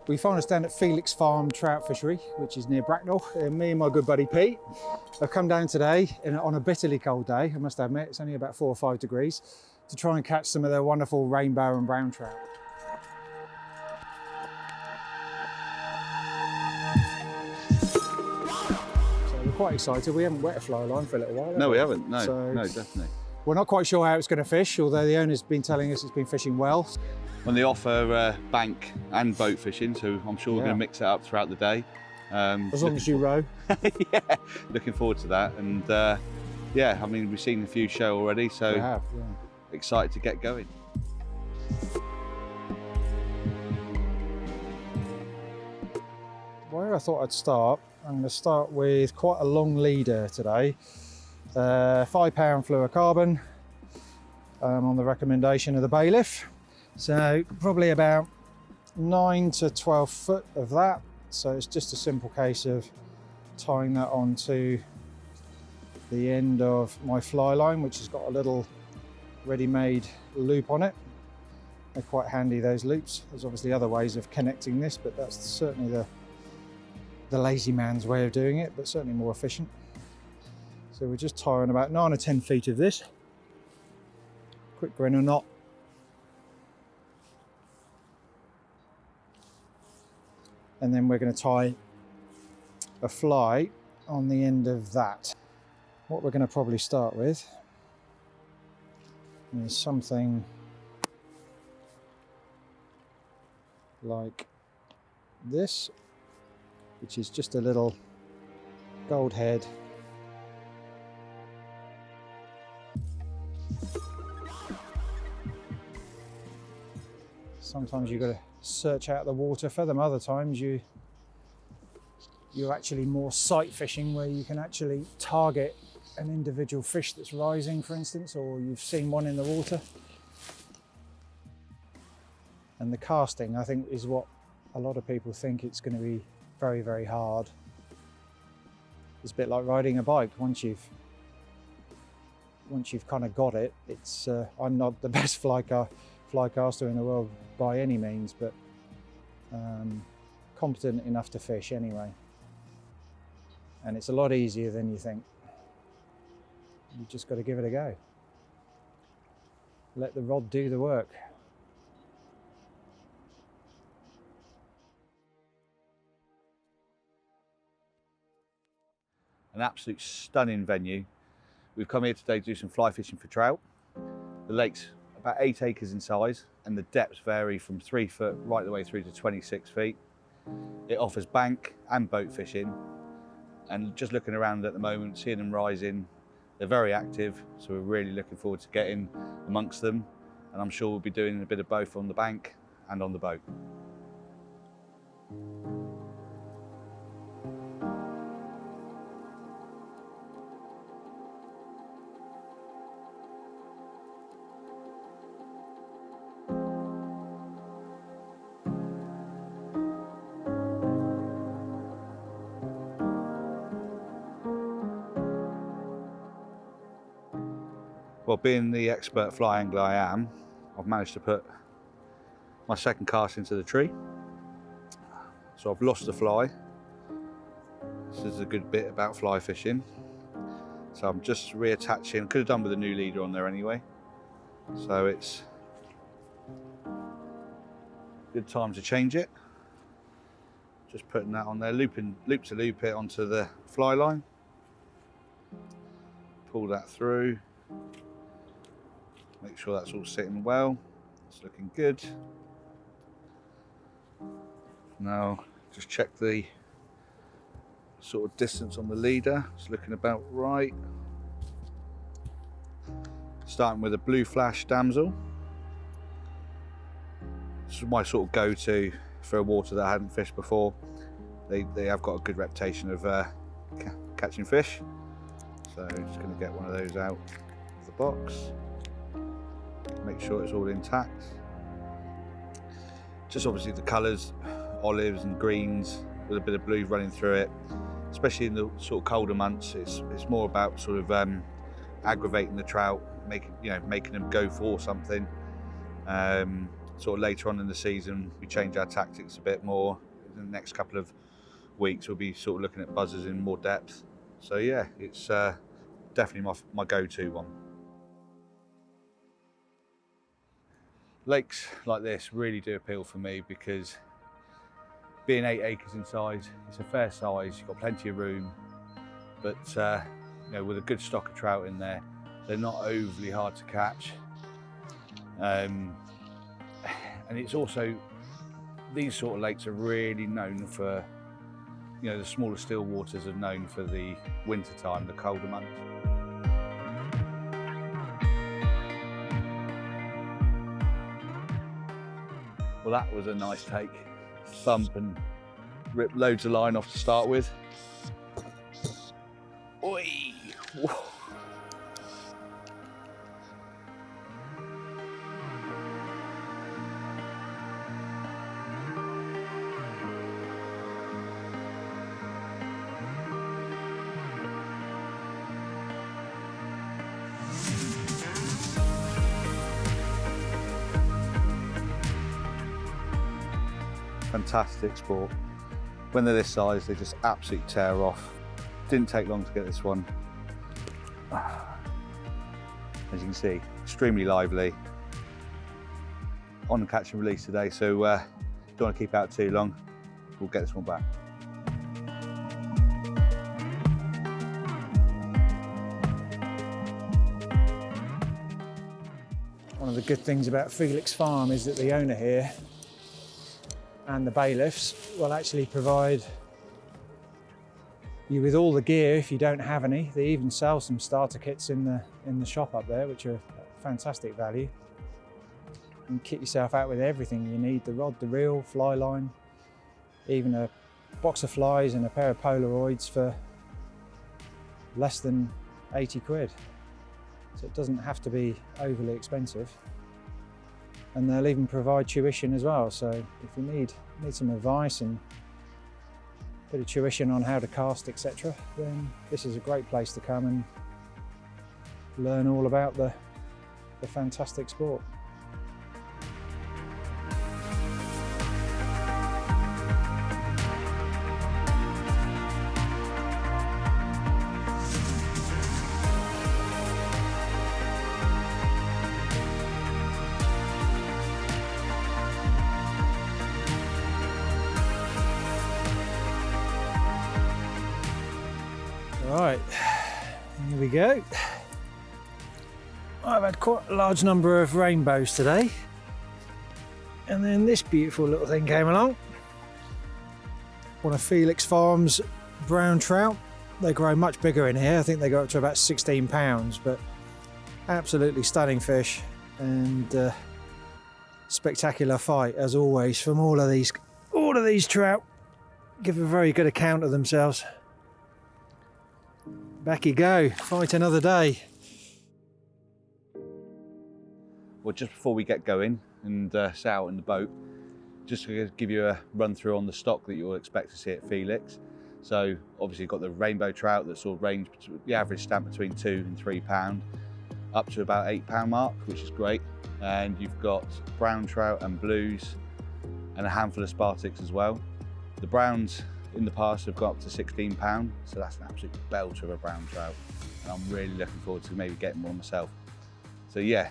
We find us down at Felix Farm Trout Fishery, which is near Bracknell. Me and my good buddy Pete have come down today on a bitterly cold day, I must admit. It's only about 4 or 5 degrees, to try and catch some of their wonderful rainbow and brown trout. So we're quite excited. We haven't wet a fly line for a little while. No, we haven't. No, So no, definitely. we're not quite sure how it's going to fish, although the owner's been telling us it's been fishing well. When they offer bank and boat fishing, so I'm sure we're going to mix it up throughout the day. As long as you row. Yeah, looking forward to that. And yeah, I mean, we've seen a few show already, so We have, yeah. excited to get going. Where I thought I'd start, I'm going to start with quite a long leader today. 5 pound fluorocarbon on the recommendation of the bailiff. So probably about 9 to 12 foot of that. So it's just a simple case of tying that onto the end of my fly line, which has got a little ready-made loop on it. They're quite handy, those loops. There's obviously other ways of connecting this, but that's certainly the lazy man's way of doing it, but certainly more efficient. So we're just tying about 9 or 10 feet of this. Quick grenade knot. And then we're going to tie a fly on the end of that. What we're going to probably start with is something like this, which is just a little gold head. Sometimes you've got to search out the water for them, other times you're actually more sight fishing, where you can actually target an individual fish that's rising, for instance, or you've seen one in the water. And the casting, I think, is what a lot of people think it's going to be very, very hard. It's a bit like riding a bike. Once you've kind of got it, it's I'm not the best fly caster in the world by any means, but competent enough to fish anyway. And it's a lot easier than you think. You just got to give it a go. Let the rod do the work. An absolute stunning venue. We've come here today to do some fly fishing for trout. The lake's about 8 acres in size, and the depths vary from 3 foot right the way through to 26 feet. It offers bank and boat fishing, and just looking around at the moment, seeing them rising, they're very active, so we're really looking forward to getting amongst them, and I'm sure we'll be doing a bit of both on the bank and on the boat. Well, being the expert fly angler I am, I've managed to put my second cast into the tree. So I've lost the fly. This is a good bit about fly fishing. So I'm just reattaching, could have done with a new leader on there anyway. So it's a good time to change it. Just putting that on there, loop to loop it onto the fly line. Pull that through. Make sure that's all sitting well. It's looking good. Now, just check the sort of distance on the leader. It's looking about right. Starting with a blue flash damsel. This is my sort of go-to for a water that I hadn't fished before. They have got a good reputation of catching fish. So I'm just going to get one of those out of the box. Make sure it's all intact. Just obviously the colours, olives and greens with a bit of blue running through it. Especially in the sort of colder months, it's more about sort of aggravating the trout, making them go for something. sort of later on in the season, we change our tactics a bit more. In the next couple of weeks, we'll be sort of looking at buzzers in more depth. So yeah, it's definitely my go-to one. Lakes like this really do appeal for me because being 8 acres in size, it's a fair size, you've got plenty of room, but you know, with a good stock of trout in there, they're not overly hard to catch. And it's also, these sort of lakes are really known for, you know, the smaller still waters are known for the winter time, the colder months. Well, that was a nice take. Thump and rip loads of line off to start with. Oi! Whoa. Fantastic sport. When they're this size, they just absolutely tear off. Didn't take long to get this one. As you can see, extremely lively. On the catch and release today, so don't want to keep out too long. We'll get this one back. One of the good things about Felix Farm is that the owner here and the bailiffs will actually provide you with all the gear if you don't have any. They even sell some starter kits in the shop up there, which are fantastic value. You can kit yourself out with everything you need: the rod, the reel, fly line, even a box of flies and a pair of Polaroids for less than 80 quid. So it doesn't have to be overly expensive. And they'll even provide tuition as well. So if you need some advice and a bit of tuition on how to cast, etc., then this is a great place to come and learn all about the fantastic sport. Right, here we go. I've had quite a large number of rainbows today, and then this beautiful little thing came along. One of Felix Farm's brown trout. They grow much bigger in here. I think they go up to about 16 pounds, but absolutely stunning fish, and spectacular fight as always from all of these trout. Give a very good account of themselves. Back you go, fight another day. Well, just before we get going and set out in the boat, just to give you a run through on the stock that you'll expect to see at Felix. So obviously you've got the rainbow trout that sort of range the average stamp between £2 and £3, up to about £8 mark, which is great. And you've got brown trout and blues and a handful of Spartics as well. The browns in the past have got up to £16, so that's an absolute belter of a brown trout, and I'm really looking forward to maybe getting one myself. So yeah,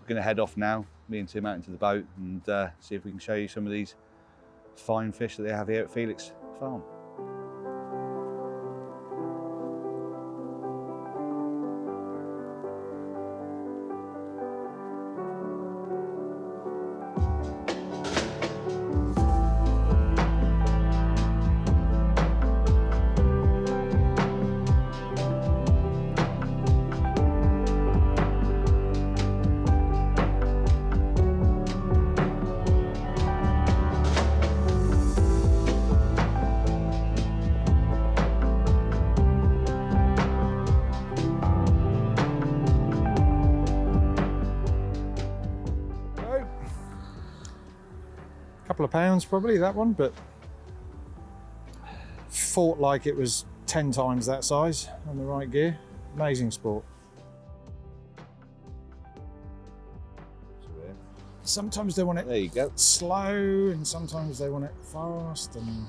we're going to head off now, me and Tim, out into the boat and see if we can show you some of these fine fish that they have here at Felix Farm. Couple of pounds probably, that one, but fought like it was 10 times that size on the right gear. Amazing sport. sometimes they want it There you go. slow, and sometimes they want it fast. And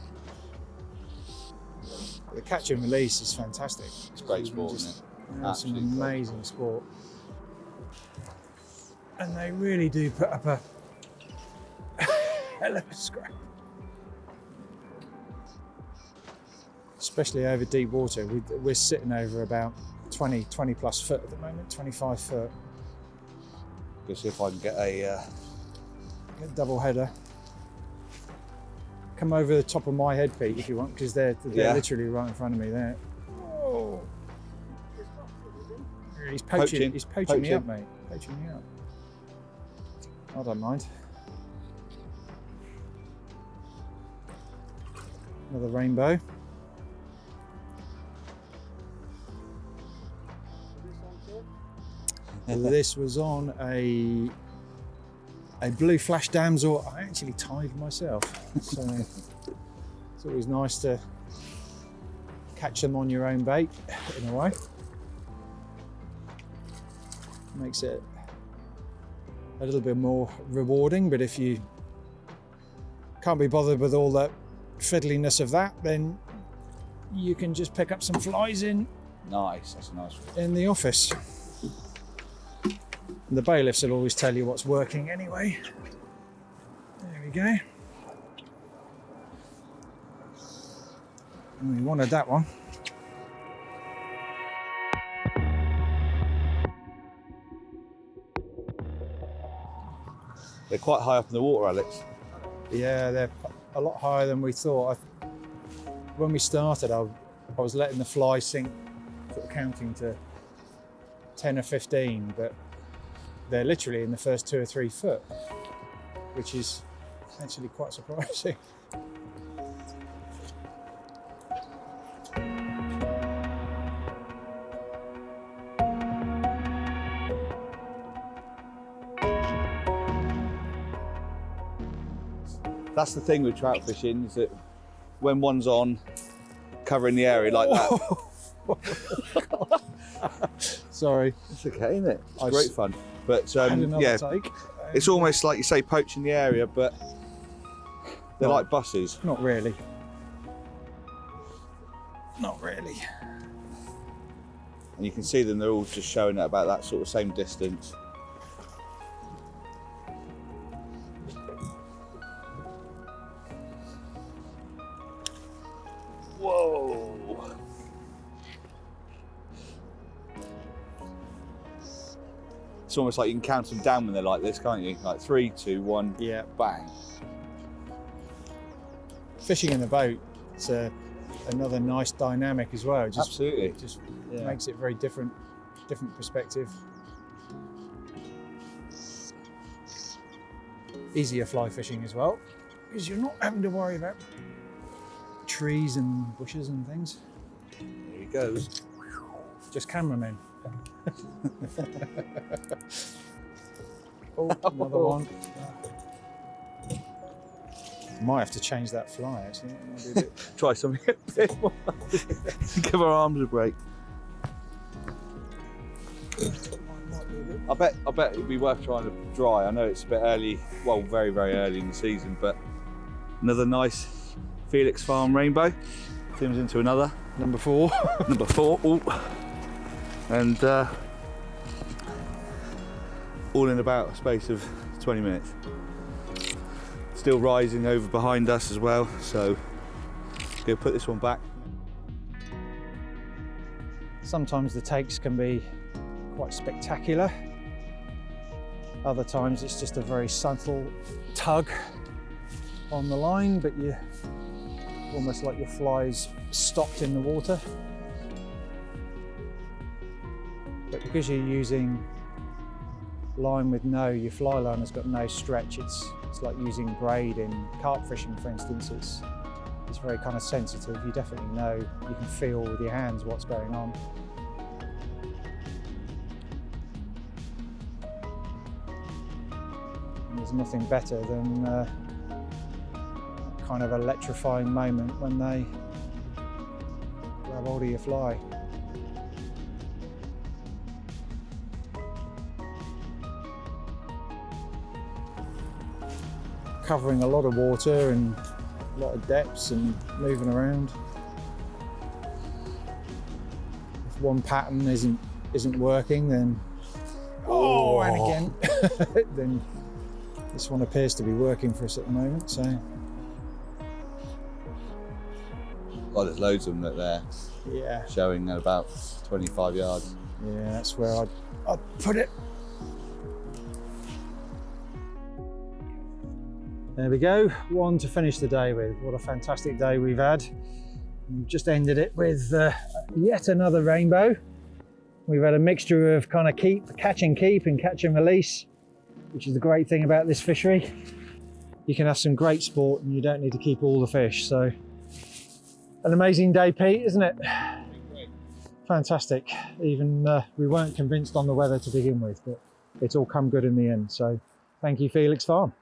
the catch and release is fantastic. It's great sport, isn't it? Some Absolutely great. amazing sport. And they really do put up a hell of a scrap. Especially over deep water. We're sitting over about 20 plus foot at the moment, 25 foot. Go see if I can get a Double header. Come over the top of my head, Pete, if you want, because they're Yeah. literally right in front of me there. Oh. He's poaching me up, mate. Poaching me up. I don't mind. Another rainbow. This was on a blue flash damsel. I actually tied myself, so it's always nice to catch them on your own bait in a way. Makes it a little bit more rewarding, but if you can't be bothered with all that fiddliness of that, then you can just pick up some flies nice. That's a nice one. in the office. And the bailiffs will always tell you what's working anyway. There we go. And we wanted that one. They're quite high up in the water, Alex. Yeah, they're a lot higher than we thought. When we started, I was letting the fly sink, sort of counting to 10 or 15, but they're literally in the first 2 or 3 foot, which is actually quite surprising. That's the thing with trout fishing, is that when one's on, covering the area like that. Sorry. It's okay, isn't it? It's great fun. But Another yeah, take. it's almost like you say poaching the area, but they're like buses. Not really. Not really. And you can see them, they're all just showing at about that sort of same distance. Whoa! It's almost like you can count them down when they're like this, can't you? Like 3, 2, 1, Yeah. bang. Fishing in the boat, it's another nice dynamic as well. Absolutely. Just Yeah. makes it very different perspective. Easier fly fishing as well, because you're not having to worry about trees and bushes and things. There he goes. Just cameramen. Oh, another one. Might have to change that fly actually. Might be a bit- Try something a bit more. Give our arms a break. I bet it'd be worth trying to dry. I know it's a bit early, well, very, very early in the season, but another nice Felix Farm rainbow. Tim's into another. Number 4. Number 4. Ooh. And all in about a space of 20 minutes. Still rising over behind us as well, so go put this one back. Sometimes the takes can be quite spectacular. Other times it's just a very subtle tug on the line, but you almost like your fly's stopped in the water. But because you're using line with your fly line has got no stretch. It's like using braid in carp fishing, for instance. It's very kind of sensitive. You definitely know, you can feel with your hands what's going on. And there's nothing better than kind of electrifying moment when they grab hold of your fly. covering a lot of water and a lot of depths and moving around. If one pattern isn't working, then and again, then this one appears to be working for us at the moment. So, oh, there's loads of them that they're showing at about 25 yards. Yeah, that's where I'd put it. There we go, one to finish the day with. What a fantastic day we've had. We've just ended it with yet another rainbow. We've had a mixture of kind of catch and keep and catch and release, which is the great thing about this fishery. You can have some great sport and you don't need to keep all the fish. So, an amazing day, Pete, isn't it? Fantastic. Even we weren't convinced on the weather to begin with, but it's all come good in the end. So, thank you, Felix Farm.